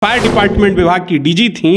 Fire department विभाग की DG थी,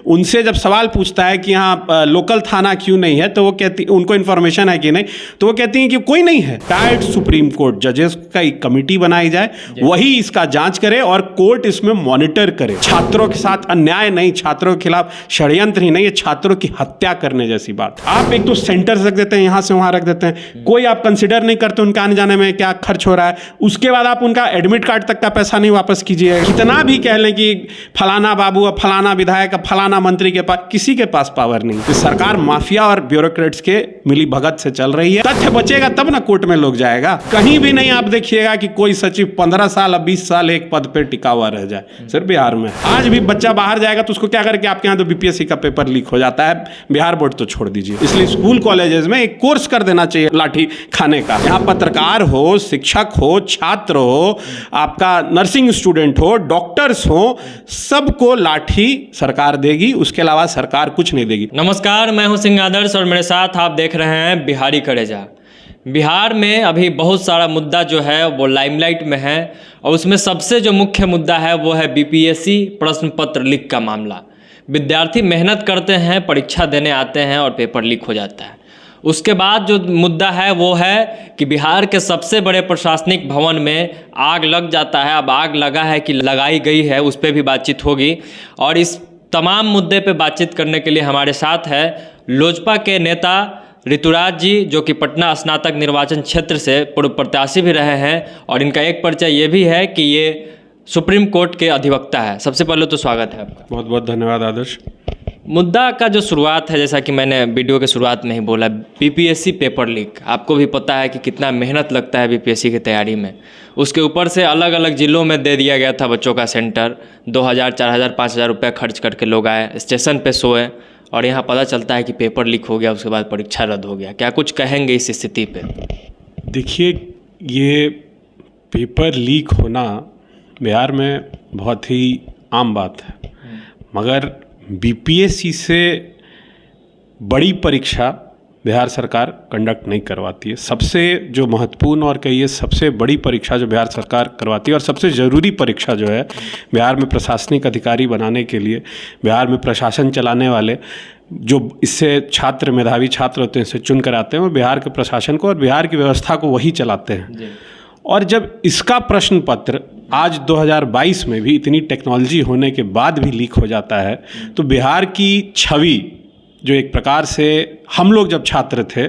उनसे जब सवाल पूछता है कि यहाँ लोकल थाना क्यों नहीं है, तो वो कहती, उनको इन्फॉर्मेशन है कि नहीं, तो वो कहती हैं कि कोई नहीं है। रिटायर्ड सुप्रीम कोर्ट जजेस का एक कमेटी बनाई जाए, वही इसका जांच करे और कोर्ट इसमें मॉनिटर करे। छात्रों के साथ अन्याय नहीं, छात्रों के खिलाफ षड्यंत्र ही नहीं, ये छात्रों की हत्या करने जैसी बात। आप एक तो सेंटर रख देते हैं, यहाँ से वहां रख देते हैं, कोई आप कंसिडर नहीं करते उनका आने जाने में क्या खर्च हो रहा है, उसके बाद आप उनका एडमिट कार्ड तक का पैसा नहीं वापस कीजिए। कितना भी कह लें कि फलाना बाबू, फलाना विधायक, फलाना मंत्री के पास, किसी के पास पावर नहीं। तो सरकार माफिया और ब्यूरोक्रेट्स के मिली भगत से चल रही है। तथ्य बचेगा तब ना कोर्ट में लोग जाएगा। कहीं भी नहीं आप देखिएगा कि कोई सचिव 15 साल 20 साल एक पद पे टिका हुआ रह जाए। सिर्फ बिहार में आज भी बच्चा बाहर जाएगा तो उसको क्या करके आपके यहाँ तो बीपीएससी का पेपर लीक हो जाता है, बिहार बोर्ड तो छोड़ दीजिए। इसलिए स्कूल कॉलेजेस में एक कोर्स कर देना चाहिए लाठी खाने का। यहाँ पत्रकार हो, शिक्षक हो, छात्र हो, आपका नर्सिंग स्टूडेंट हो, डॉक्टर्स हो, सबको लाठी सरकार देगी, उसके अलावा सरकार कुछ नहीं देगी। नमस्कार, मैं हूं सिंह आदर्श और मेरे साथ आप देख रहे हैं बिहारी कलेजा। बिहार में अभी बहुत सारा मुद्दा जो है वो लाइमलाइट में है और उसमें सबसे जो मुख्य मुद्दा है वो है बीपीएससी प्रश्न पत्र लीक का मामला। विद्यार्थी मेहनत करते हैं, परीक्षा देने आते हैं और पेपर लीक हो जाता है। उसके बाद जो मुद्दा है वो है कि बिहार के सबसे बड़े प्रशासनिक भवन में आग लग जाता है। अब आग लगा है कि लगाई गई है, उस पर भी बातचीत होगी। और इस तमाम मुद्दे पे बातचीत करने के लिए हमारे साथ है लोजपा के नेता ऋतुराज जी, जो कि पटना स्नातक निर्वाचन क्षेत्र से पूर्व प्रत्याशी भी रहे हैं और इनका एक परिचय ये भी है कि ये सुप्रीम कोर्ट के अधिवक्ता है। सबसे पहले तो स्वागत है आपका। बहुत बहुत धन्यवाद आदर्श। मुद्दा का जो शुरुआत है, जैसा कि मैंने वीडियो के शुरुआत में ही बोला, बीपीएससी पेपर लीक। आपको भी पता है कि कितना मेहनत लगता है बीपीएससी की तैयारी में। उसके ऊपर से अलग अलग ज़िलों में दे दिया गया था बच्चों का सेंटर। 2000, 4000, 5000 रुपये खर्च करके लोग आए, स्टेशन पे सोए और यहाँ पता चलता है कि पेपर लीक हो गया, उसके बाद परीक्षा रद्द हो गया। क्या कुछ कहेंगे इस स्थिति पे? देखिए, ये पेपर लीक होना बिहार में बहुत ही आम बात है, मगर बीपीएससी से बड़ी परीक्षा बिहार सरकार कंडक्ट नहीं करवाती है। सबसे जो महत्वपूर्ण और कहिए सबसे बड़ी परीक्षा जो बिहार सरकार करवाती है और सबसे ज़रूरी परीक्षा जो है बिहार में प्रशासनिक अधिकारी बनाने के लिए, बिहार में प्रशासन चलाने वाले जो इससे छात्र, मेधावी छात्र होते हैं, इससे चुन कर आते हैं, वो बिहार के प्रशासन को और बिहार की व्यवस्था को वही चलाते हैं। और जब इसका प्रश्न पत्र आज 2022 में भी इतनी टेक्नोलॉजी होने के बाद भी लीक हो जाता है, तो बिहार की छवि जो एक प्रकार से हम लोग जब छात्र थे,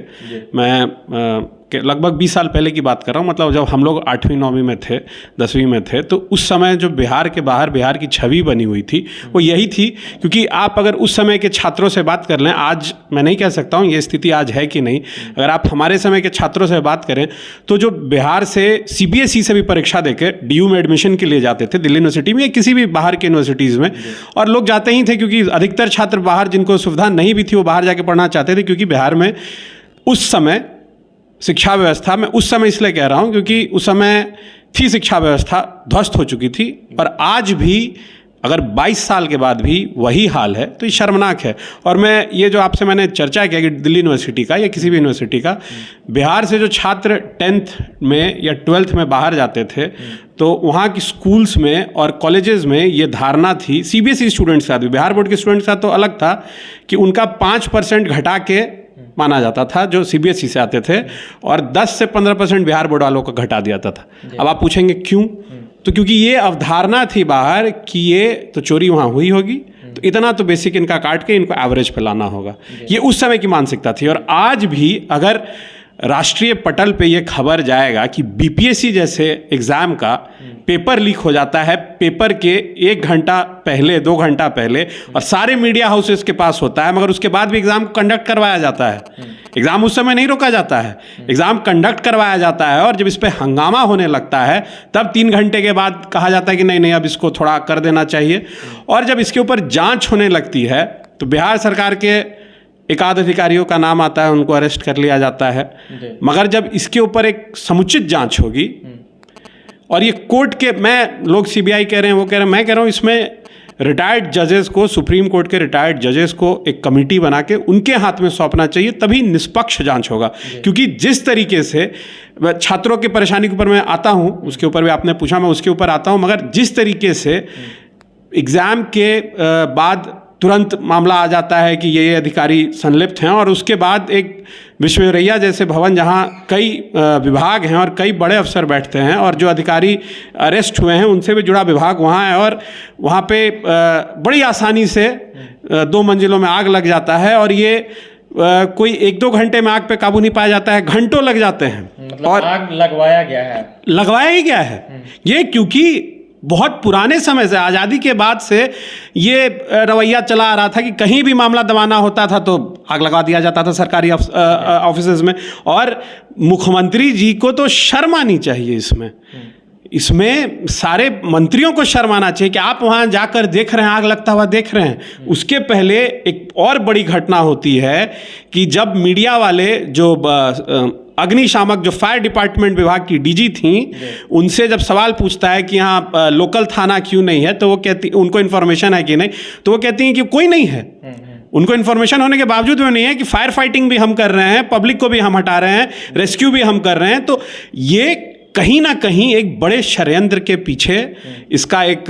मैं लगभग 20 साल पहले की बात कर रहा हूँ, मतलब जब हम लोग 8वीं 9वीं में थे, 10वीं में थे, तो उस समय जो बिहार के बाहर बिहार की छवि बनी हुई थी वो यही थी। क्योंकि आप अगर उस समय के छात्रों से बात कर लें, आज मैं नहीं कह सकता हूँ ये स्थिति आज है कि नहीं, अगर आप हमारे समय के छात्रों से बात करें तो जो बिहार से सीबीएसई से भी परीक्षा देकर डीयू में एडमिशन के लिए जाते थे, दिल्ली यूनिवर्सिटी में या किसी भी बाहर की यूनिवर्सिटीज़ में, और लोग जाते ही थे क्योंकि अधिकतर छात्र बाहर जिनको सुविधा नहीं भी थी वो बाहर जाके पढ़ना चाहते थे। क्योंकि बिहार में उस समय शिक्षा व्यवस्था, मैं उस समय इसलिए कह रहा हूँ क्योंकि उस समय थी शिक्षा व्यवस्था ध्वस्त हो चुकी थी, और आज भी अगर 22 साल के बाद भी वही हाल है तो ये शर्मनाक है। और मैं ये जो आपसे मैंने चर्चा किया कि दिल्ली यूनिवर्सिटी का या किसी भी यूनिवर्सिटी का, बिहार से जो छात्र 10th में या 12th में बाहर जाते थे तो वहाँ की स्कूल्स में और कॉलेजेस में ये धारणा थी, सीबीएसई स्टूडेंट्स के साथ भी, बिहार बोर्ड के स्टूडेंट्स के साथ तो अलग था, कि उनका 5% घटा के माना जाता था जो सीबीएसई से आते थे, और 10 से 15% बिहार बोर्ड वालों को घटा दिया जाता था। अब आप पूछेंगे क्यों? तो क्योंकि ये अवधारणा थी बाहर कि ये तो चोरी वहाँ हुई होगी, तो इतना तो बेसिक इनका काट के इनको एवरेज पे लाना होगा। ये उस समय की मानसिकता थी। और आज भी अगर राष्ट्रीय पटल पे ये खबर जाएगा कि बीपीएससी जैसे एग्ज़ाम का पेपर लीक हो जाता है पेपर के 1 घंटा पहले, 2 घंटा पहले, और सारे मीडिया हाउसेस के पास होता है, मगर उसके बाद भी एग्ज़ाम को कंडक्ट करवाया जाता है। एग्ज़ाम उस समय नहीं रोका जाता है, एग्ज़ाम कंडक्ट करवाया जाता है, और जब इस पर हंगामा होने लगता है तब 3 घंटे के बाद कहा जाता है कि नहीं नहीं अब इसको थोड़ा कर देना चाहिए। और जब इसके ऊपर जाँच होने लगती है तो बिहार सरकार के एकाध अधिकारियों का नाम आता है, उनको अरेस्ट कर लिया जाता है। मगर जब इसके ऊपर एक समुचित जांच होगी, और ये कोर्ट के, मैं, लोग सीबीआई कह रहे हैं, वो कह रहे हैं, मैं कह रहा हूँ इसमें रिटायर्ड जजेस को, सुप्रीम कोर्ट के रिटायर्ड जजेस को एक कमेटी बना के उनके हाथ में सौंपना चाहिए, तभी निष्पक्ष जांच होगा। क्योंकि जिस तरीके से छात्रों की परेशानी के ऊपर मैं आता हूँ, उसके ऊपर भी आपने पूछा, मैं उसके ऊपर आता हूँ, मगर जिस तरीके से एग्ज़ाम के बाद तुरंत मामला आ जाता है कि ये अधिकारी संलिप्त हैं, और उसके बाद एक विश्वेश्वरैया जैसे भवन जहाँ कई विभाग हैं और कई बड़े अफसर बैठते हैं, और जो अधिकारी अरेस्ट हुए हैं उनसे भी जुड़ा विभाग वहाँ है, और वहाँ पे बड़ी आसानी से 2 मंजिलों में आग लग जाता है, और ये कोई 1-2 घंटे में आग पे काबू नहीं पाया जाता है, घंटों लग जाते हैं। मतलब और आग लगवाया ही गया है ये, क्योंकि बहुत पुराने समय से, आज़ादी के बाद से ये रवैया चला आ रहा था कि कहीं भी मामला दबाना होता था तो आग लगा दिया जाता था सरकारी ऑफिसेज में। और मुख्यमंत्री जी को तो शर्म आनी चाहिए इसमें सारे मंत्रियों को शर्म आना चाहिए कि आप वहाँ जाकर देख रहे हैं, आग लगता हुआ देख रहे हैं। उसके पहले एक और बड़ी घटना होती है कि जब मीडिया वाले जो अग्निशामक, जो फायर डिपार्टमेंट विभाग की डीजी थी, उनसे जब सवाल पूछता है कि यहाँ लोकल थाना क्यों नहीं है, तो वो कहती, उनको इन्फॉर्मेशन है कि नहीं, तो वो कहती हैं कि कोई नहीं है। उनको इन्फॉर्मेशन होने के बावजूद भी नहीं है कि फायर फाइटिंग भी हम कर रहे हैं, पब्लिक को भी हम हटा रहे हैं, रेस्क्यू भी हम कर रहे हैं। तो ये कहीं ना कहीं एक बड़े षड्यंत्र के पीछे इसका एक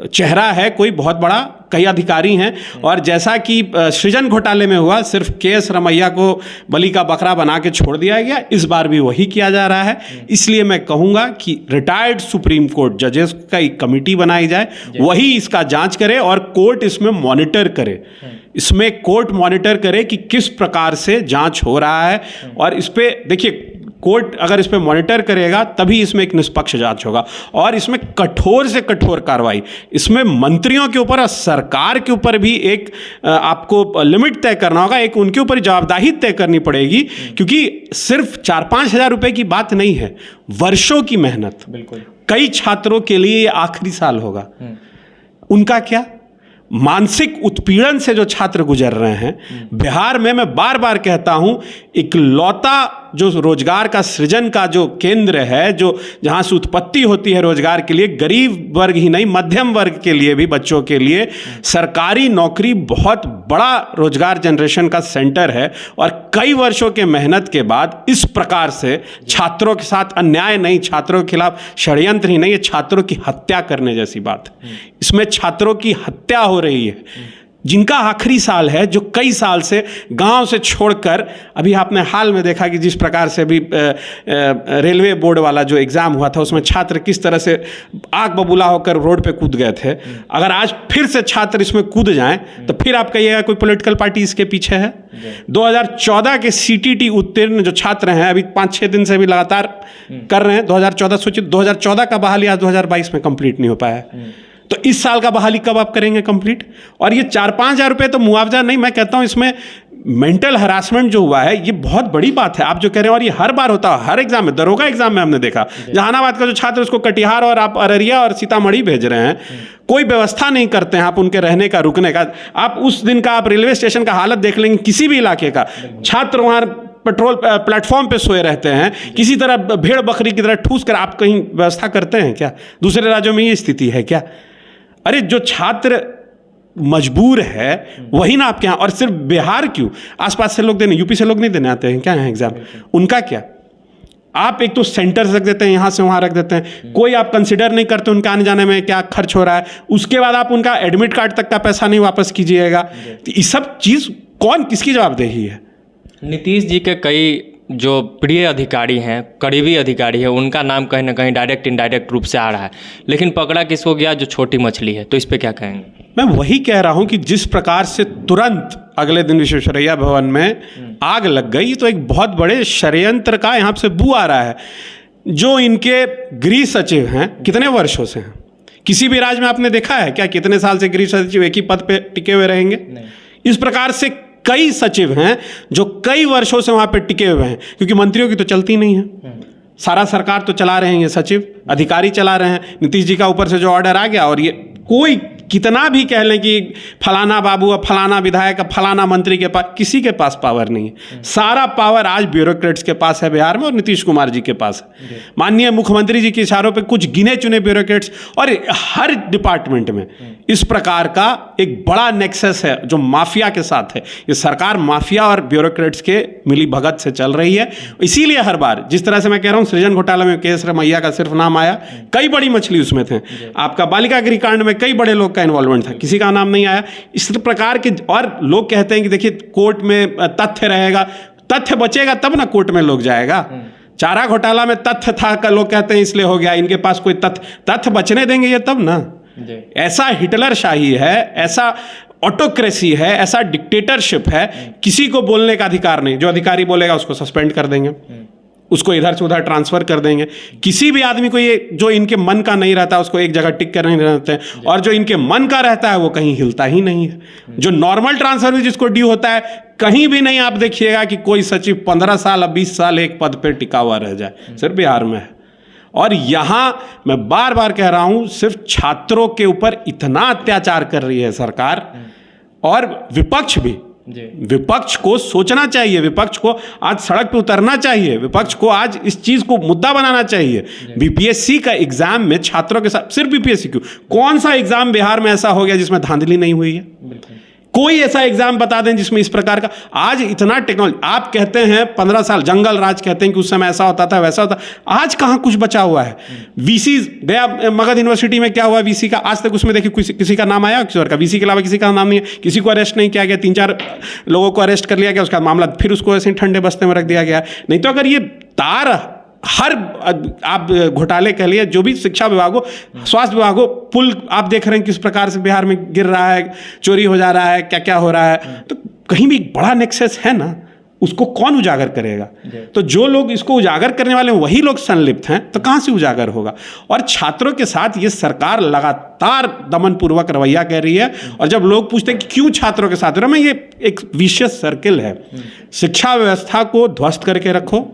चेहरा है, कोई बहुत बड़ा, कई अधिकारी हैं। और जैसा कि सृजन घोटाले में हुआ, सिर्फ केएस रमैया को बलि का बकरा बना के छोड़ दिया गया, इस बार भी वही किया जा रहा है। इसलिए मैं कहूँगा कि रिटायर्ड सुप्रीम कोर्ट जजेस का एक कमेटी बनाई जाए, वही इसका जांच करे और कोर्ट इसमें मॉनिटर करे। इसमें कोर्ट मॉनिटर करे कि किस प्रकार से जांच हो रहा है, और इस पे देखिए, कोर्ट अगर इस पे मॉनिटर करेगा तभी इसमें एक निष्पक्ष जांच होगा, और इसमें कठोर से कठोर कार्रवाई, इसमें मंत्रियों के ऊपर और सरकार के ऊपर भी एक आपको लिमिट तय करना होगा, एक उनके ऊपर जवाबदेही तय करनी पड़ेगी, क्योंकि सिर्फ 4-5 हज़ार रुपए की बात नहीं है, वर्षों की मेहनत। बिल्कुल। कई छात्रों के लिए ये आखिरी साल होगा, उनका क्या, मानसिक उत्पीड़न से जो छात्र गुजर रहे हैं। बिहार में मैं बार बार कहता हूं, इकलौता जो रोजगार का सृजन का जो केंद्र है, जो जहां से उत्पत्ति होती है रोजगार के लिए, गरीब वर्ग ही नहीं, मध्यम वर्ग के लिए भी, बच्चों के लिए सरकारी नौकरी बहुत बड़ा रोजगार जनरेशन का सेंटर है। और कई वर्षों के मेहनत के बाद इस प्रकार से छात्रों के साथ अन्याय नहीं, छात्रों के खिलाफ षड्यंत्र ही नहीं, ये छात्रों की हत्या करने जैसी बात है। इसमें छात्रों की हत्या हो रही है, जिनका आखिरी साल है, जो कई साल से गांव से छोड़कर, अभी आपने हाल में देखा कि जिस प्रकार से अभी रेलवे बोर्ड वाला जो एग्ज़ाम हुआ था, उसमें छात्र किस तरह से आग बबूला होकर रोड पे कूद गए थे। अगर आज फिर से छात्र इसमें कूद जाएं तो फिर आप कहिएगा कोई पॉलिटिकल पार्टी इसके पीछे है। 2014 के CTT उत्तीर्ण जो छात्र हैं, अभी 5-6 दिन से भी लगातार कर रहे हैं। 2014 सोचिए, 2014 का बहाली आज 2022 में कंप्लीट नहीं हो पाया है, तो इस साल का बहाली कब आप करेंगे कंप्लीट? और ये 4-5 हज़ार रुपये तो मुआवजा नहीं, मैं कहता हूँ इसमें मेंटल हरासमेंट जो हुआ है, ये बहुत बड़ी बात है। आप जो कह रहे हैं, और ये हर बार होता है, हर एग्जाम में, दरोगा एग्जाम में हमने देखा, जहानाबाद का जो छात्र, उसको कटिहार और आप अररिया और सीतामढ़ी भेज रहे हैं, कोई व्यवस्था नहीं करते हैं आप उनके रहने का, रुकने का। आप उस दिन का आप रेलवे स्टेशन का हालत देख लेंगे, किसी भी इलाके का, छात्र वहाँ पेट्रोल प्लेटफॉर्म पे सोए रहते हैं, किसी तरह भेड़ बकरी की तरह ठूस कर। आप कहीं व्यवस्था करते हैं क्या? दूसरे राज्यों में ये स्थिति है क्या? अरे जो छात्र मजबूर है वही ना आपके यहाँ, और सिर्फ बिहार क्यों, आसपास से लोग देने, यूपी से लोग नहीं देने आते हैं क्या यहाँ एग्जाम? उनका क्या? आप एक तो सेंटर रख देते हैं, यहाँ से वहाँ रख देते हैं, कोई आप कंसिडर नहीं करते उनके आने जाने में क्या खर्च हो रहा है। उसके बाद आप उनका एडमिट कार्ड तक का पैसा नहीं वापस कीजिएगा। तो ये सब चीज़ कौन, किसकी जवाबदेही है? नीतीश जी के कई जो प्रिय अधिकारी हैं, करीबी अधिकारी हैं, उनका नाम कहीं ना कहीं डायरेक्ट इनडायरेक्ट रूप से आ रहा है, लेकिन पकड़ा किसको गया? जो छोटी मछली है। तो इस पे क्या कहेंगे? मैं वही कह रहा हूं कि जिस प्रकार से तुरंत अगले दिन विश्वेश्वरैया भवन में आग लग गई, तो एक बहुत बड़े षड्यंत्र का यहाँ से बू आ रहा है। जो इनके गृह सचिव हैं, कितने वर्षों से हैं? किसी भी राज्य में आपने देखा है क्या कितने साल से गृह सचिव एक ही पद पे टिके हुए रहेंगे? नहीं। इस प्रकार से कई सचिव हैं जो कई वर्षों से वहां पे टिके हुए हैं, क्योंकि मंत्रियों की तो चलती नहीं है, सारा सरकार तो चला रहे हैं ये सचिव, अधिकारी चला रहे हैं। नीतीश जी का ऊपर से जो ऑर्डर आ गया, और ये कोई कितना भी कह लें कि फलाना बाबू अब फलाना विधायक अब फलाना मंत्री के पास, किसी के पास पावर नहीं है। सारा पावर आज ब्यूरोक्रेट्स के पास है बिहार में और नीतीश कुमार जी के पास है। माननीय मुख्यमंत्री जी के इशारों पे कुछ गिने चुने ब्यूरोक्रेट्स और हर डिपार्टमेंट में इस प्रकार का एक बड़ा नेक्सस है जो माफिया के साथ है। ये सरकार माफिया और ब्यूरोक्रेट्स के मिली भगत से चल रही है। इसीलिए हर बार जिस तरह से मैं कह रहा हूँ सृजन घोटाला में केएस रमैया का सिर्फ नाम आया, कई बड़ी मछली उसमें थे। आपका बालिका गृह कांड में कई बड़े लोग का इन्वॉल्वमेंट था, किसी का नाम नहीं आया। इस प्रकार के और लोग कहते हैं कि देखिए कोर्ट में तथ्य रहेगा, तथ्य बचेगा तब ना कोर्ट में लोग जाएगा। चारा घोटाला में तथ्य था का लोग कहते हैं इसलिए हो गया, इनके पास कोई तथ्य बचने देंगे ये तब ना। ऐसा हिटलर शाही है, ऐसा ऑटोक्रेसी है, ऐसा डिक्टेटरशिप है, किसी को बोलने का अधिकार नहीं। जो अधिकारी बोलेगा उसको सस्पेंड कर देंगे, उसको इधर से उधर ट्रांसफर कर देंगे। किसी भी आदमी को ये जो इनके मन का नहीं रहता उसको एक जगह टिक कर नहीं रहते हैं, और जो इनके मन का रहता है वो कहीं हिलता ही नहीं है। जो नॉर्मल ट्रांसफर जिसको ड्यू होता है, कहीं भी नहीं आप देखिएगा कि कोई सचिव 15 साल या 20 साल एक पद पर टिका हुआ रह जाए, सिर्फ बिहार में है। और यहाँ मैं बार बार कह रहा हूँ, सिर्फ छात्रों के ऊपर इतना अत्याचार कर रही है सरकार, और विपक्ष भी। विपक्ष को सोचना चाहिए, विपक्ष को आज सड़क पे उतरना चाहिए, विपक्ष को आज इस चीज को मुद्दा बनाना चाहिए। बीपीएससी का एग्जाम में छात्रों के साथ, सिर्फ बीपीएससी क्यों, कौन सा एग्जाम बिहार में ऐसा हो गया जिसमें धांधली नहीं हुई है? कोई ऐसा एग्जाम बता दें जिसमें इस प्रकार का, आज इतना टेक्नोलॉजी, आप कहते हैं 15 साल जंगल राज, कहते हैं कि उस समय ऐसा होता था वैसा होता, आज कहाँ कुछ बचा हुआ है? वीसी गया मगध यूनिवर्सिटी में क्या हुआ वीसी का, आज तक उसमें देखिए किसी का नाम आया किसी और का? वीसी के अलावा किसी का नाम नहीं है, किसी को अरेस्ट नहीं किया गया, 3-4 लोगों को अरेस्ट कर लिया गया, उसका मामला फिर उसको ऐसे ठंडे बस्ते में रख दिया गया। नहीं तो अगर ये तार हर आप घोटाले कह लिए, जो भी शिक्षा विभाग हो, स्वास्थ्य विभाग हो, पुल आप देख रहे हैं किस प्रकार से बिहार में गिर रहा है, चोरी हो जा रहा है, क्या क्या हो रहा है, तो कहीं भी बड़ा नेक्सस है ना, उसको कौन उजागर करेगा? तो जो लोग इसको उजागर करने वाले हैं वही लोग संलिप्त हैं, तो कहाँ से उजागर होगा? और छात्रों के साथ ये सरकार लगातार दमनपूर्वक रवैया कर रही है। और जब लोग पूछते हैं कि क्यों छात्रों के साथ, मैं ये एक विशियस सर्किल है। शिक्षा व्यवस्था को ध्वस्त करके रखो,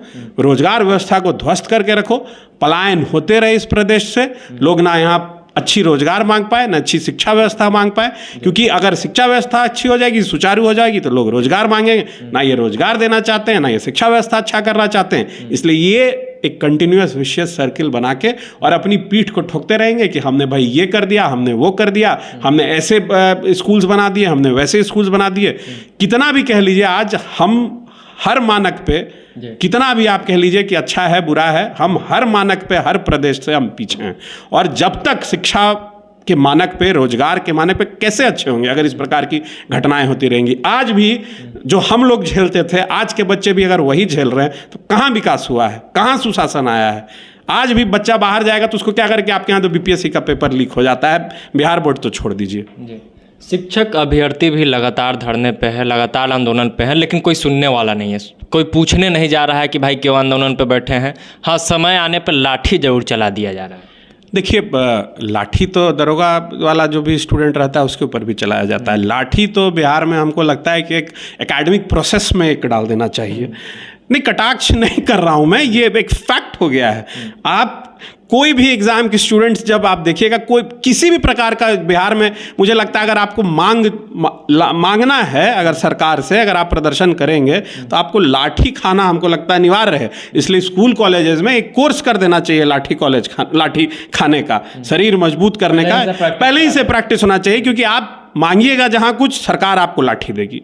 रोजगार व्यवस्था को ध्वस्त करके रखो, पलायन होते रहे इस प्रदेश से, लोग ना यहाँ अच्छी रोजगार मांग पाए, ना अच्छी शिक्षा व्यवस्था मांग पाए। क्योंकि अगर शिक्षा व्यवस्था अच्छी हो जाएगी, सुचारू हो जाएगी, तो लोग रोजगार मांगेंगे। ना ये रोजगार देना चाहते हैं, ना ये शिक्षा व्यवस्था अच्छा करना चाहते हैं। इसलिए ये एक कंटिन्यूअस विशियस सर्किल बना के और अपनी पीठ को ठोकते रहेंगे कि हमने भाई ये कर दिया, हमने वो कर दिया, हमने ऐसे स्कूल्स बना दिए, हमने वैसे स्कूल्स बना दिए। कितना भी कह लीजिए, आज हम हर मानक पे, कितना भी आप कह लीजिए कि अच्छा है बुरा है, हम हर मानक पे, हर प्रदेश से हम पीछे हैं। और जब तक शिक्षा के मानक पे, रोजगार के मानक पे कैसे अच्छे होंगे अगर इस प्रकार की घटनाएं होती रहेंगी? आज भी जो हम लोग झेलते थे, आज के बच्चे भी अगर वही झेल रहे हैं, तो कहाँ विकास हुआ है, कहाँ सुशासन आया है? आज भी बच्चा बाहर जाएगा तो उसको क्या करें? आपके यहाँ तो बीपीएससी का पेपर लीक हो जाता है, बिहार बोर्ड तो छोड़ दीजिए। शिक्षक अभ्यर्थी भी लगातार धरने पे है, लगातार आंदोलन पे है, लेकिन कोई सुनने वाला नहीं है, कोई पूछने नहीं जा रहा है कि भाई क्यों आंदोलन पे बैठे हैं। हाँ, समय आने पर लाठी जरूर चला दिया जा रहा है। देखिए, लाठी तो दरोगा वाला जो भी स्टूडेंट रहता है उसके ऊपर भी चलाया जाता है। लाठी तो बिहार में हमको लगता है कि एक एकेडमिक प्रोसेस में एक डाल देना चाहिए। नहीं, कटाक्ष नहीं कर रहा हूँ मैं, ये एक फैक्ट हो गया है। आप कोई भी एग्जाम के स्टूडेंट्स जब आप देखिएगा, कोई किसी भी प्रकार का बिहार में, मुझे लगता है अगर आपको मांगना है, अगर सरकार से अगर आप प्रदर्शन करेंगे तो आपको लाठी खाना हमको लगता है अनिवार्य है। इसलिए स्कूल कॉलेजेस में एक कोर्स कर देना चाहिए लाठी खाने का, शरीर मजबूत करने का पहले ही से प्रैक्टिस होना चाहिए। क्योंकि आप मांगिएगा जहाँ कुछ, सरकार आपको लाठी देगी।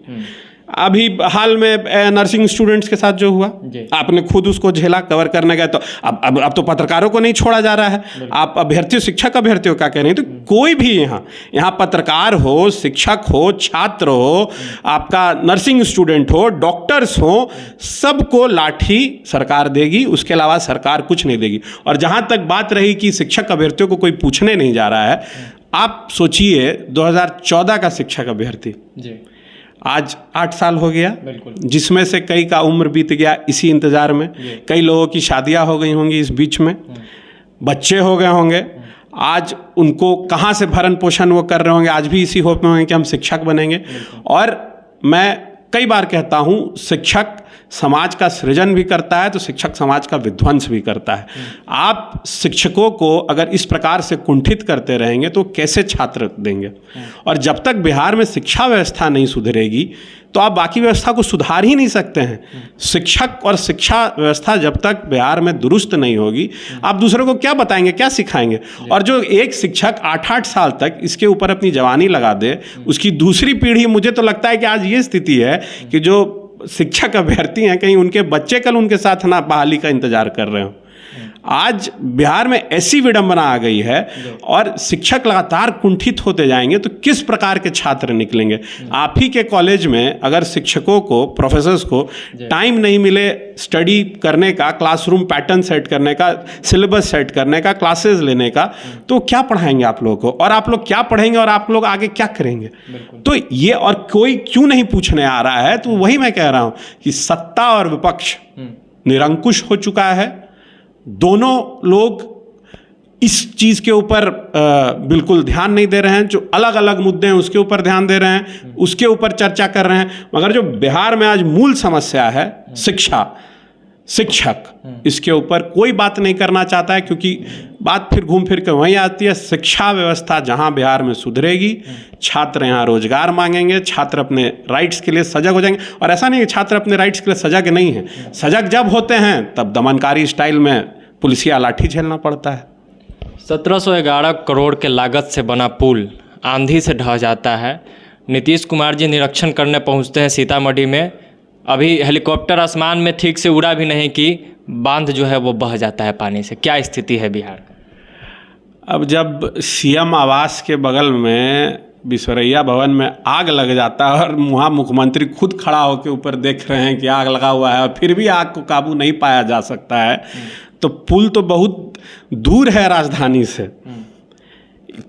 अभी हाल में नर्सिंग स्टूडेंट्स के साथ जो हुआ, आपने खुद उसको झेला, कवर करने गए, तो अब तो पत्रकारों को नहीं छोड़ा जा रहा है। आप अभ्यर्थियों, शिक्षक अभ्यर्थियों का कह रहे हैं, तो कोई भी यहाँ पत्रकार हो, शिक्षक हो, छात्र हो, आपका नर्सिंग स्टूडेंट हो, डॉक्टर्स हो, सबको लाठी सरकार देगी। उसके अलावा सरकार कुछ नहीं देगी। और जहाँ तक बात रही कि शिक्षक अभ्यर्थियों को कोई पूछने नहीं जा रहा है, आप सोचिए 2014 का शिक्षक अभ्यर्थी आज 8 साल हो गया, जिसमें से कई का उम्र बीत गया इसी इंतजार में। कई लोगों की शादियां हो गई होंगी इस बीच में, बच्चे हो गए होंगे। आज उनको कहाँ से भरण पोषण वो कर रहे होंगे, आज भी इसी होप में होंगे कि हम शिक्षक बनेंगे। और मैं कई बार कहता हूँ, शिक्षक समाज का सृजन भी करता है तो शिक्षक समाज का विध्वंस भी करता है। आप शिक्षकों को अगर इस प्रकार से कुंठित करते रहेंगे तो कैसे छात्र देंगे? और जब तक बिहार में शिक्षा व्यवस्था नहीं सुधरेगी तो आप बाकी व्यवस्था को सुधार ही नहीं सकते हैं। शिक्षक और शिक्षा व्यवस्था जब तक बिहार में दुरुस्त नहीं होगी, आप दूसरों को क्या बताएंगे, क्या सिखाएंगे? और जो एक शिक्षक 8-8 साल तक इसके ऊपर अपनी जवानी लगा दे, उसकी दूसरी पीढ़ी, मुझे तो लगता है कि आज ये स्थिति है कि जो शिक्षक अभ्यर्थी हैं कहीं उनके बच्चे कल उनके साथ ना बहाली का इंतजार कर रहे हो। आज बिहार में ऐसी विडंबना आ गई है और शिक्षक लगातार कुंठित होते जाएंगे तो किस प्रकार के छात्र निकलेंगे? आप ही के कॉलेज में अगर शिक्षकों को, प्रोफेसर्स को टाइम नहीं मिले स्टडी करने का, क्लासरूम पैटर्न सेट करने का, सिलेबस सेट करने का, क्लासेस लेने का, तो क्या पढ़ाएंगे आप लोगों को? और आप लोग क्या पढ़ेंगे और आप लोग आगे क्या करेंगे? तो ये, और कोई क्यों नहीं पूछने आ रहा है? तो वही मैं कह रहा हूँ कि सत्ता और विपक्ष निरंकुश हो चुका है। दोनों लोग इस चीज़ के ऊपर बिल्कुल ध्यान नहीं दे रहे हैं। जो अलग अलग मुद्दे हैं उसके ऊपर ध्यान दे रहे हैं, उसके ऊपर चर्चा कर रहे हैं, मगर जो बिहार में आज मूल समस्या है शिक्षा, शिक्षक, इसके ऊपर कोई बात नहीं करना चाहता है। क्योंकि बात फिर घूम फिर के वहीं आती है, शिक्षा व्यवस्था जहां बिहार में सुधरेगी, छात्र यहाँ रोजगार मांगेंगे, छात्र अपने राइट्स के लिए सजग हो जाएंगे। और ऐसा नहीं है छात्र अपने राइट्स के लिए सजग नहीं है, सजग जब होते हैं तब दमनकारी स्टाइल में पुलिसिया लाठी झेलना पड़ता है। 1711 करोड़ के लागत से बना पुल आंधी से ढह जाता है। नीतीश कुमार जी निरीक्षण करने पहुंचते हैं सीतामढ़ी में, अभी हेलीकॉप्टर आसमान में ठीक से उड़ा भी नहीं कि बांध जो है वो बह जाता है पानी से। क्या स्थिति है बिहार का? अब जब सीएम आवास के बगल में बिसरैया भवन में आग लग जाता है और वहाँ मुख्यमंत्री खुद खड़ा होकर ऊपर देख रहे हैं कि आग लगा हुआ है और फिर भी आग को काबू नहीं पाया जा सकता है, तो पुल तो बहुत दूर है राजधानी से।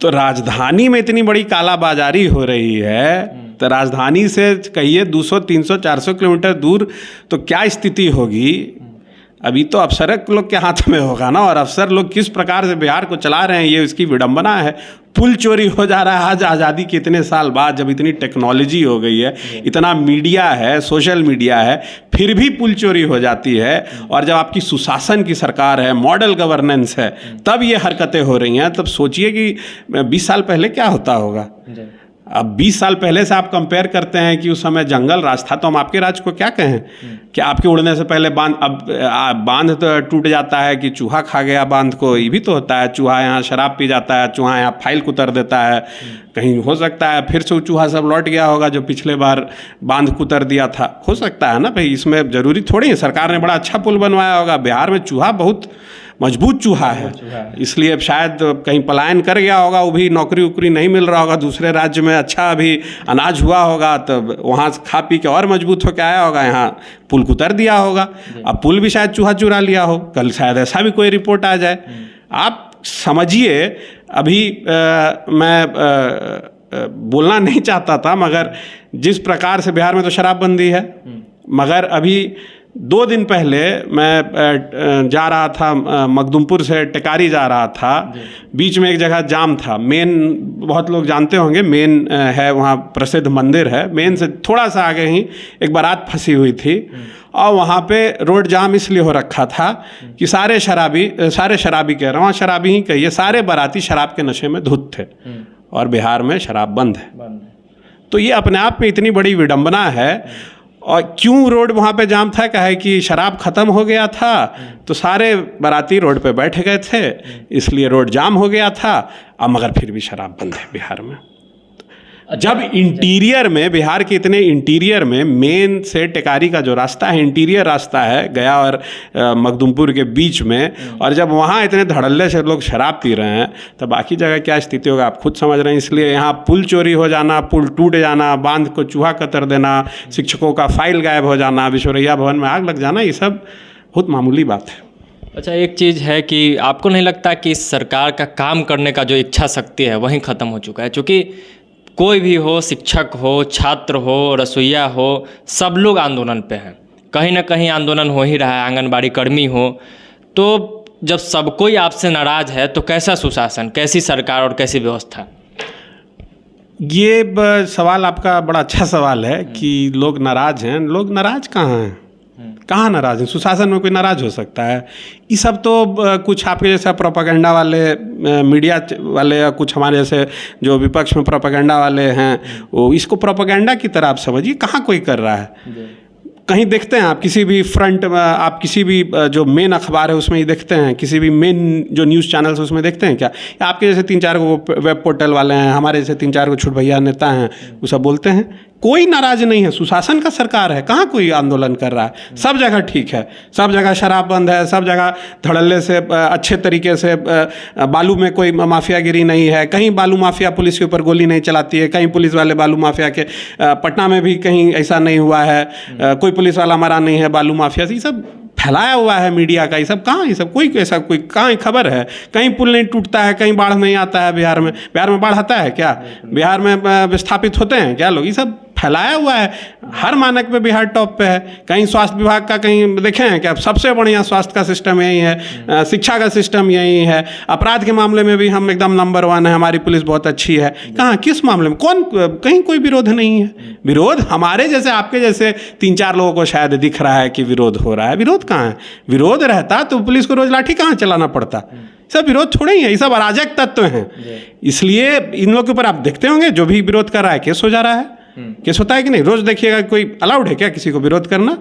तो राजधानी में इतनी बड़ी कालाबाजारी हो रही है, तो राजधानी से कहिए 200, 300, 400 किलोमीटर दूर तो क्या स्थिति होगी? अभी तो अफसर लोग के हाथ में होगा ना, और अफसर लोग किस प्रकार से बिहार को चला रहे हैं ये उसकी विडंबना है। पुल चोरी हो जा रहा है आज आज़ादी के इतने साल बाद, जब इतनी टेक्नोलॉजी हो गई है, इतना मीडिया है, सोशल मीडिया है, फिर भी पुल चोरी हो जाती है। और जब आपकी सुशासन की सरकार है, मॉडल गवर्नेंस है, तब ये हरकतें हो रही हैं। तब सोचिए कि 20 साल पहले क्या होता होगा। अब 20 साल पहले से आप कंपेयर करते हैं कि उस समय जंगल राज था, तो हम आपके राज्य को क्या कहें कि आपके उड़ने से पहले बांध, अब बांध तो टूट जाता है कि चूहा खा गया बांध को, ये भी तो होता है। चूहा यहाँ शराब पी जाता है, चूहा यहाँ फाइल कुतर देता है, कहीं हो सकता है फिर से चूहा सब लौट गया होगा जो पिछले बार बांध कुतर दिया था, हो सकता है ना भाई। इसमें ज़रूरी थोड़ी है, सरकार ने बड़ा अच्छा पुल बनवाया होगा। बिहार में चूहा बहुत मजबूत चूहा है, इसलिए शायद कहीं पलायन कर गया होगा, वो भी नौकरी उकरी नहीं मिल रहा होगा, दूसरे राज्य में अच्छा अभी अनाज हुआ होगा, तो वहाँ खा पी के और मजबूत होकर आया होगा, यहाँ पुल कुतर दिया होगा। अब पुल भी शायद चूहा चुरा लिया हो, कल शायद ऐसा भी कोई रिपोर्ट आ जाए। आप समझिए, अभी मैं बोलना नहीं चाहता था, मगर जिस प्रकार से बिहार में तो शराबबंदी है, मगर अभी 2 दिन पहले मैं जा रहा था, मखदुमपुर से टेकारी जा रहा था, बीच में एक जगह जाम था। मेन, बहुत लोग जानते होंगे, मेन है वहाँ प्रसिद्ध मंदिर है, मेन से थोड़ा सा आगे ही एक बारात फंसी हुई थी और वहाँ पे रोड जाम इसलिए हो रखा था कि सारे शराबी कह रहा हूँ, शराबी ही कहिए, सारे बाराती शराब के नशे में धुत थे और बिहार में शराब बंद है। तो ये अपने आप में इतनी बड़ी विडंबना है। और क्यों रोड वहाँ पे जाम था? कहा है कि शराब ख़त्म हो गया था तो सारे बाराती रोड पे बैठ गए थे, इसलिए रोड जाम हो गया था। अब मगर फिर भी शराब बंद है बिहार में। जब इंटीरियर में, बिहार के इतने इंटीरियर में, मेन से टेकारी का जो रास्ता है, इंटीरियर रास्ता है गया और मखदुमपुर के बीच में, और जब वहाँ इतने धड़ल्ले से लोग शराब पी रहे हैं तो बाकी जगह क्या स्थिति होगा आप खुद समझ रहे हैं। इसलिए यहाँ पुल चोरी हो जाना, पुल टूट जाना, बांध को चूहा कतर देना, शिक्षकों का फाइल गायब हो जाना, बिसरैया भवन में आग लग जाना, ये सब बहुत मामूली बात है। अच्छा, एक चीज़ है कि आपको नहीं लगता कि इस सरकार का काम करने का जो इच्छा शक्ति है वहीं ख़त्म हो चुका है? चूँकि कोई भी हो, शिक्षक हो, छात्र हो, रसोइया हो, सब लोग आंदोलन पे हैं, कहीं ना कहीं आंदोलन हो ही रहा है, आंगनबाड़ी कर्मी हो। तो जब सब कोई आपसे नाराज़ है तो कैसा सुशासन, कैसी सरकार और कैसी व्यवस्था? ये सवाल आपका बड़ा अच्छा सवाल है कि लोग नाराज़ हैं। लोग नाराज़ कहाँ हैं? कहाँ नाराज़ है? सुशासन में कोई नाराज़ हो सकता है? ये सब तो कुछ आपके जैसा प्रोपेगेंडा वाले मीडिया वाले या कुछ हमारे जैसे जो विपक्ष में प्रोपेगेंडा वाले हैं, वो इसको प्रोपेगेंडा की तरह आप समझिए। कहाँ कोई कर रहा है? कहीं देखते हैं आप किसी भी फ्रंट, आप किसी भी जो मेन अखबार है उसमें ही देखते हैं, किसी भी मेन जो न्यूज़ चैनल्स उसमें देखते हैं क्या? या आपके जैसे 3-4 को वेब पोर्टल वाले हैं, हमारे जैसे 3-4 को छुट भैया नेता हैं, वो सब बोलते हैं? कोई नाराज नहीं है, सुशासन का सरकार है, कहाँ कोई आंदोलन कर रहा है? सब जगह ठीक है, सब जगह शराब बंद है, सब जगह धड़ल्ले से अच्छे तरीके से बालू में कोई माफियागिरी नहीं है, कहीं बालू माफिया पुलिस के ऊपर गोली नहीं चलाती है, कहीं पुलिस वाले बालू माफिया के पटना में भी कहीं ऐसा नहीं हुआ है, कोई पुलिस वाला मरा नहीं है बालू माफिया से। ये सब फैलाया हुआ है मीडिया का, ये सब कहाँ, ये सब कोई ऐसा कोई कहाँ खबर है? कहीं पुल नहीं टूटता है, कहीं बाढ़ नहीं आता है बिहार में। बिहार में बाढ़ आता है क्या? बिहार में विस्थापित होते हैं क्या लोग? ये सब फैलाया हुआ है। हर मानक पे बिहार टॉप पे है। कहीं स्वास्थ्य विभाग का कहीं देखे हैं क्या? सबसे बढ़िया स्वास्थ्य का सिस्टम यही है, शिक्षा का सिस्टम यही है, अपराध के मामले में भी हम एकदम नंबर 1 है, हमारी पुलिस बहुत अच्छी है। कहाँ, किस मामले में, कौन, कहीं कोई विरोध नहीं है। विरोध हमारे जैसे आपके जैसे 3-4 लोगों को शायद दिख रहा है कि विरोध हो रहा है। विरोध कहाँ है? विरोध रहता तो पुलिस को रोज लाठी कहाँ चलाना पड़ता? सब विरोध थोड़े ही है, ये सब अराजक तत्व हैं। इसलिए इन लोगों के ऊपर आप देखते होंगे जो भी विरोध कर रहा है केस हो जा रहा है। केस होता है कि नहीं? रोज देखिएगा, कोई अलाउड है क्या किसी को विरोध करना?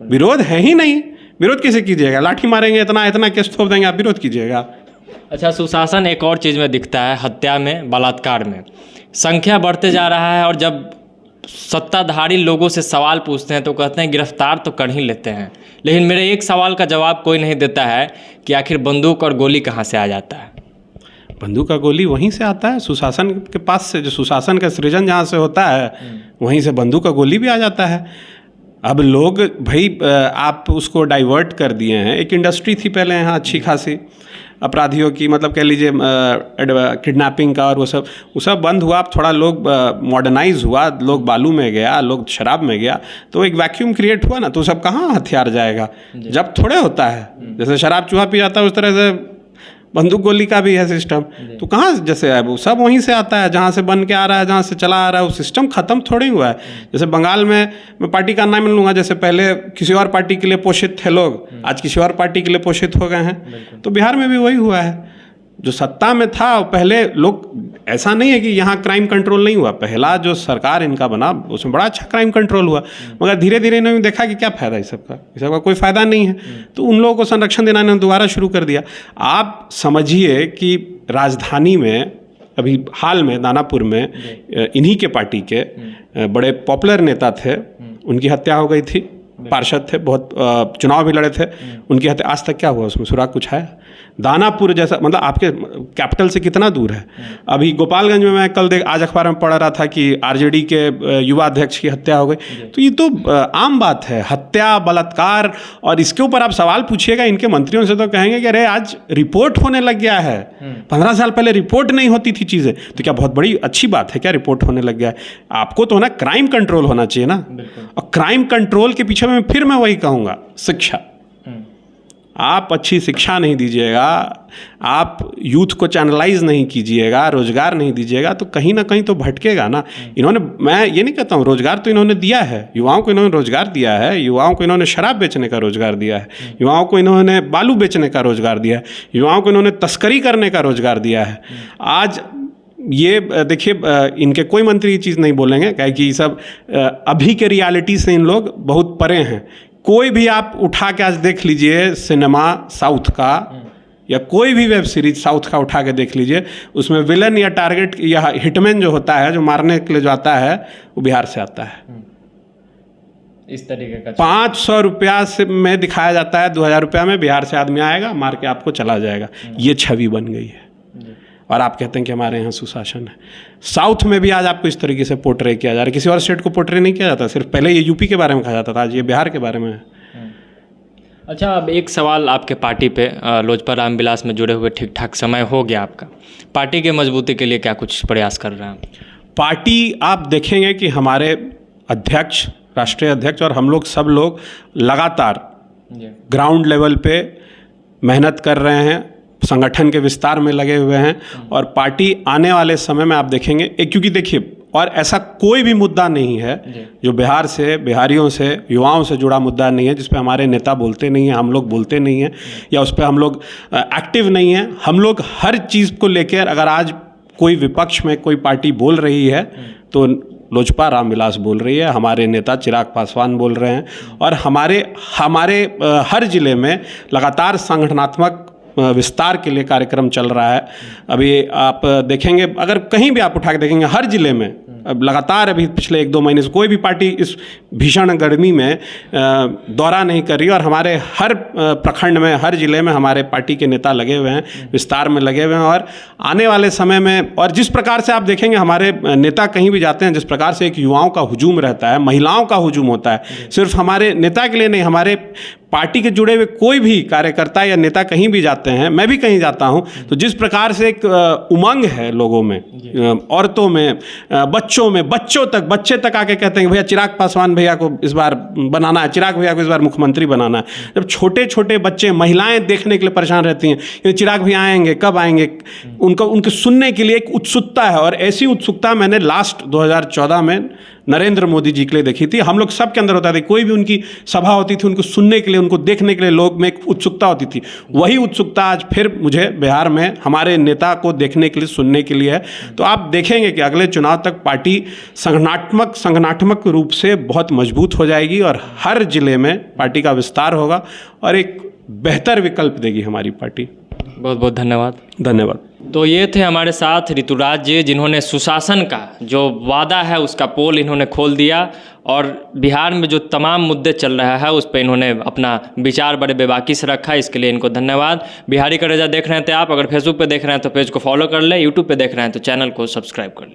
विरोध है ही नहीं। विरोध कैसे कीजिएगा? लाठी मारेंगे, इतना केस थोप देंगे, आप विरोध कीजिएगा? अच्छा, सुशासन एक और चीज़ में दिखता है, हत्या में, बलात्कार में संख्या बढ़ते जा रहा है। और जब सत्ताधारी लोगों से सवाल पूछते हैं तो कहते हैं गिरफ्तार तो कर ही लेते हैं, लेकिन मेरे एक सवाल का जवाब कोई नहीं देता है कि आखिर बंदूक और गोली कहाँ से आ जाता है? बंदूक का गोली वहीं से आता है, सुशासन के पास से। जो सुशासन का सृजन जहाँ से होता है वहीं से बंदूक का गोली भी आ जाता है। अब लोग भाई आप उसको डाइवर्ट कर दिए हैं। एक इंडस्ट्री थी पहले यहाँ अच्छी खासी अपराधियों की, मतलब कह लीजिए किडनैपिंग का, और वो सब बंद हुआ। अब थोड़ा लोग मॉडर्नाइज हुआ, लोग बालू में गया, लोग शराब में गया, तो एक वैक्यूम क्रिएट हुआ ना। तो सब कहाँ हथियार जाएगा? जब थोड़े होता है, जैसे शराब चूहा पी जाता है उस तरह से बंदूक गोली का भी है सिस्टम। तो कहाँ जैसे है वो सब वहीं से आता है, जहाँ से बन के आ रहा है, जहाँ से चला आ रहा है। वो सिस्टम खत्म थोड़ी हुआ है। जैसे बंगाल में, मैं पार्टी का नाम लूँगा, jैसे पहले किसी और पार्टी के लिए पोषित थे लोग, आज किसी और पार्टी के लिए पोषित हो गए हैं। तो बिहार में भी वही हुआ है। जो सत्ता में था पहले लोग, ऐसा नहीं है कि यहाँ क्राइम कंट्रोल नहीं हुआ। पहला जो सरकार इनका बना उसमें बड़ा अच्छा क्राइम कंट्रोल हुआ, मगर धीरे धीरे इन्होंने देखा कि क्या फ़ायदा इस सबका कोई फ़ायदा नहीं है। तो उन लोगों को संरक्षण देना इन्होंने दोबारा शुरू कर दिया। आप समझिए कि राजधानी में अभी हाल में दानापुर में इन्हीं के पार्टी के बड़े पॉपुलर नेता थे, उनकी हत्या हो गई थी। पार्षद थे, बहुत चुनाव भी लड़े थे, उनकी हत्या। आज तक क्या हुआ उसमें? सुराग कुछ है? दानापुर जैसा, मतलब आपके कैपिटल से कितना दूर है। अभी गोपालगंज में मैं कल आज अखबार में पढ़ रहा था कि आरजेडी के युवा अध्यक्ष की हत्या हो गई। तो ये तो आम बात है, हत्या, बलात्कार। और इसके ऊपर आप सवाल पूछिएगा इनके मंत्रियों से तो कहेंगे कि अरे आज रिपोर्ट होने लग गया है। 15 साल पहले रिपोर्ट नहीं होती थी चीज़ें, तो क्या बहुत बड़ी अच्छी बात है क्या रिपोर्ट होने लग गया है? आपको तो ना क्राइम कंट्रोल होना चाहिए ना। और क्राइम कंट्रोल के पीछे मैं वही कहूँगा, शिक्षा। आप अच्छी शिक्षा नहीं दीजिएगा, आप यूथ को चैनलाइज नहीं कीजिएगा, रोजगार नहीं दीजिएगा, तो कहीं ना कहीं तो भटकेगा ना। इन्होंने, मैं ये नहीं कहता हूँ, रोजगार तो इन्होंने दिया है, युवाओं को इन्होंने रोजगार दिया है, युवाओं को इन्होंने शराब बेचने का रोजगार दिया है, युवाओं को इन्होंने बालू बेचने का रोजगार दिया है, युवाओं को इन्होंने तस्करी करने का रोजगार दिया है। आज ये देखिए, इनके कोई मंत्री ये चीज़ नहीं बोलेंगे, कि सब अभी के रियलिटी से इन लोग बहुत परे हैं। कोई भी आप उठा के आज देख लीजिए सिनेमा साउथ का, या कोई भी वेब सीरीज साउथ का उठा के देख लीजिए, उसमें विलन या टारगेट या हिटमैन जो होता है, जो मारने के लिए जो आता है, वो बिहार से आता है। इस तरीके का 500 रुपया से में दिखाया जाता है, 2000 रुपया में बिहार से आदमी आएगा, मार के आपको चला जाएगा। ये छवि बन गई है। और आप कहते हैं कि हमारे यहाँ सुशासन है। साउथ में भी आज आपको इस तरीके से पोर्ट्रे किया जा रहा है। किसी और स्टेट को पोर्ट्रे नहीं किया जाता, सिर्फ पहले ये यूपी के बारे में कहा जाता था, आज ये बिहार के बारे में है। अच्छा, अब एक सवाल आपके पार्टी पे, लोजपा रामविलास में जुड़े हुए ठीक ठाक समय हो गया आपका, पार्टी के मजबूती के लिए क्या कुछ प्रयास कर रहे हैं? पार्टी, आप देखेंगे कि हमारे अध्यक्ष, राष्ट्रीय अध्यक्ष और हम लोग सब लोग लगातार ग्राउंड लेवल पे मेहनत कर रहे हैं, संगठन के विस्तार में लगे हुए हैं। और पार्टी आने वाले समय में आप देखेंगे, क्योंकि देखिए और ऐसा कोई भी मुद्दा नहीं है जो बिहार से, बिहारियों से, युवाओं से जुड़ा मुद्दा नहीं है जिस पे हमारे नेता बोलते नहीं हैं, हम लोग बोलते नहीं हैं या उस पे हम लोग एक्टिव नहीं हैं। हम लोग हर चीज़ को लेकर, अगर आज कोई विपक्ष में कोई पार्टी बोल रही है तो लोजपा रामविलास बोल रही है, हमारे नेता चिराग पासवान बोल रहे हैं, और हमारे हर जिले में लगातार संगठनात्मक विस्तार के लिए कार्यक्रम चल रहा है। अभी आप देखेंगे, अगर कहीं भी आप उठा के देखेंगे, हर जिले में अब लगातार अभी पिछले 1-2 महीने से कोई भी पार्टी इस भीषण गर्मी में दौरा नहीं कर रही, और हमारे हर प्रखंड में, हर जिले में हमारे पार्टी के नेता लगे हुए हैं, विस्तार में लगे हुए हैं। और आने वाले समय में, और जिस प्रकार से आप देखेंगे हमारे नेता कहीं भी जाते हैं, जिस प्रकार से एक युवाओं का हुजूम रहता है, महिलाओं का हुजूम होता है, सिर्फ हमारे नेता के लिए नहीं, हमारे पार्टी के जुड़े हुए कोई भी कार्यकर्ता या नेता कहीं भी जाते हैं, मैं भी कहीं जाता हूं, तो जिस प्रकार से एक उमंग है लोगों में, औरतों में, बच्चे तक आके कहते हैं भैया चिराग पासवान भैया को इस बार बनाना है, चिराग भैया को इस बार मुख्यमंत्री बनाना है। जब छोटे छोटे बच्चे, महिलाएं देखने के लिए परेशान रहती हैं कि चिराग भैया आएंगे, कब आएंगे, उनके सुनने के लिए एक उत्सुकता है। और ऐसी उत्सुकता मैंने लास्ट 2014 में नरेंद्र मोदी जी के लिए देखी थी। हम लोग सबके अंदर होता था, कोई भी उनकी सभा होती थी, उनको सुनने के लिए, उनको देखने के लिए लोग में एक उत्सुकता होती थी। वही उत्सुकता आज फिर मुझे बिहार में हमारे नेता को देखने के लिए, सुनने के लिए है। तो आप देखेंगे कि अगले चुनाव तक पार्टी संगठनात्मक रूप से बहुत मजबूत हो जाएगी और हर जिले में पार्टी का विस्तार होगा और एक बेहतर विकल्प देगी हमारी पार्टी। बहुत बहुत धन्यवाद। तो ये थे हमारे साथ ऋतुराज जी, जिन्होंने सुशासन का जो वादा है उसका पोल इन्होंने खोल दिया और बिहार में जो तमाम मुद्दे चल रहा है उस पर इन्होंने अपना विचार बड़े बेबाकी से रखा। इसके लिए इनको धन्यवाद। बिहारी कलेजा देख रहे थे आप, अगर फेसबुक पे देख रहे हैं तो पेज को फॉलो कर ले, यूट्यूब पे देख रहे हैं तो चैनल को सब्सक्राइब कर ले।